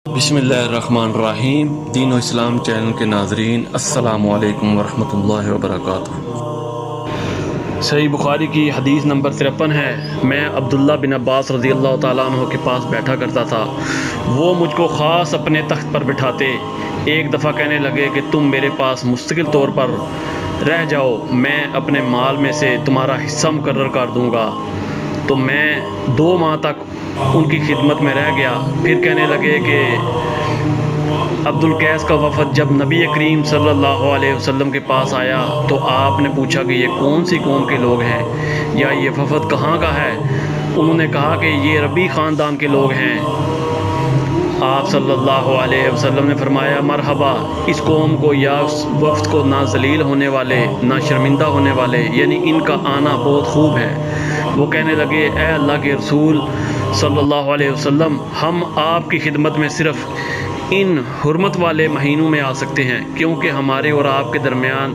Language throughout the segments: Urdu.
بسم اللہ الرحمن الرحیم۔ دین و اسلام چینل کے ناظرین، السلام علیکم ورحمۃ اللہ وبرکاتہ۔ صحیح بخاری کی حدیث نمبر 53 ہے، میں عبداللہ بن عباس رضی اللہ تعالیٰ عنہ کے پاس بیٹھا کرتا تھا، وہ مجھ کو خاص اپنے تخت پر بٹھاتے۔ ایک دفعہ کہنے لگے کہ تم میرے پاس مستقل طور پر رہ جاؤ، میں اپنے مال میں سے تمہارا حصہ مقرر کر دوں گا۔ تو میں 2 ماہ تک ان کی خدمت میں رہ گیا۔ پھر کہنے لگے کہ عبد القیس کا وفد جب نبی کریم صلی اللہ علیہ وسلم کے پاس آیا تو آپ نے پوچھا کہ یہ کون سی قوم کے لوگ ہیں یا یہ وفد کہاں کا ہے؟ انہوں نے کہا کہ یہ ربی خاندان کے لوگ ہیں۔ آپ صلی اللہ علیہ وسلم نے فرمایا، مرحبا، اس قوم کو یا اس وفد کو نہ ذلیل ہونے والے نہ شرمندہ ہونے والے، یعنی ان کا آنا بہت خوب ہے۔ وہ کہنے لگے، اے اللہ کے رسول صلی اللہ علیہ وسلم، ہم آپ کی خدمت میں صرف ان حرمت والے مہینوں میں آ سکتے ہیں، کیونکہ ہمارے اور آپ کے درمیان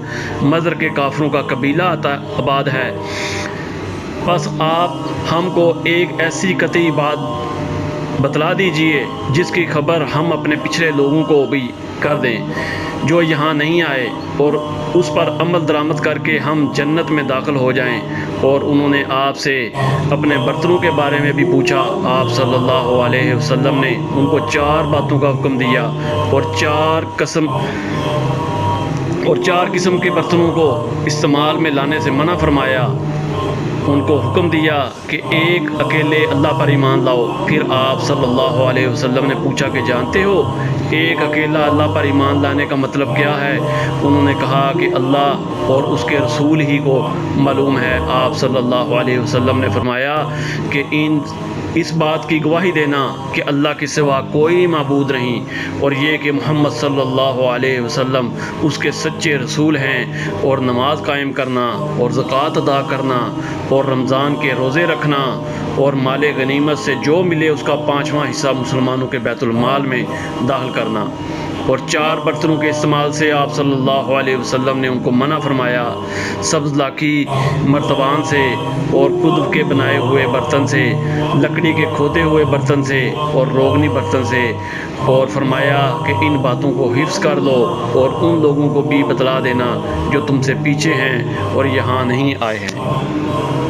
مضر کے کافروں کا قبیلہ آباد ہے۔ بس آپ ہم کو ایک ایسی قطعی بات بتلا دیجئے جس کی خبر ہم اپنے پچھلے لوگوں کو بھی کر دیں جو یہاں نہیں آئے، اور اس پر عمل درآمد کر کے ہم جنت میں داخل ہو جائیں۔ اور انہوں نے آپ سے اپنے برتنوں کے بارے میں بھی پوچھا۔ آپ صلی اللہ علیہ وسلم نے ان کو 4 باتوں کا حکم دیا اور 4 قسم کے برتنوں کو استعمال میں لانے سے منع فرمایا۔ ان کو حکم دیا کہ ایک اکیلے اللہ پر ایمان لاؤ۔ پھر آپ صلی اللہ علیہ وسلم نے پوچھا کہ جانتے ہو ایک اکیلا اللہ پر ایمان لانے کا مطلب کیا ہے؟ انہوں نے کہا کہ اللہ اور اس کے رسول ہی کو معلوم ہے۔ آپ صلی اللہ علیہ وسلم نے فرمایا کہ اس بات کی گواہی دینا کہ اللہ کے سوا کوئی معبود نہیں، اور یہ کہ محمد صلی اللہ علیہ وسلم اس کے سچے رسول ہیں، اور نماز قائم کرنا اور زکوٰۃ ادا کرنا اور رمضان کے روزے رکھنا اور مال غنیمت سے جو ملے اس کا 5واں حصہ مسلمانوں کے بیت المال میں داخل کرنا۔ اور 4 برتنوں کے استعمال سے آپ صلی اللہ علیہ وسلم نے ان کو منع فرمایا، سبز لاکھی مرتبان سے اور خود کے بنائے ہوئے برتن سے، لکڑی کے کھودے ہوئے برتن سے اور روغنی برتن سے، اور فرمایا کہ ان باتوں کو حفظ کر لو اور ان لوگوں کو بھی بتلا دینا جو تم سے پیچھے ہیں اور یہاں نہیں آئے ہیں۔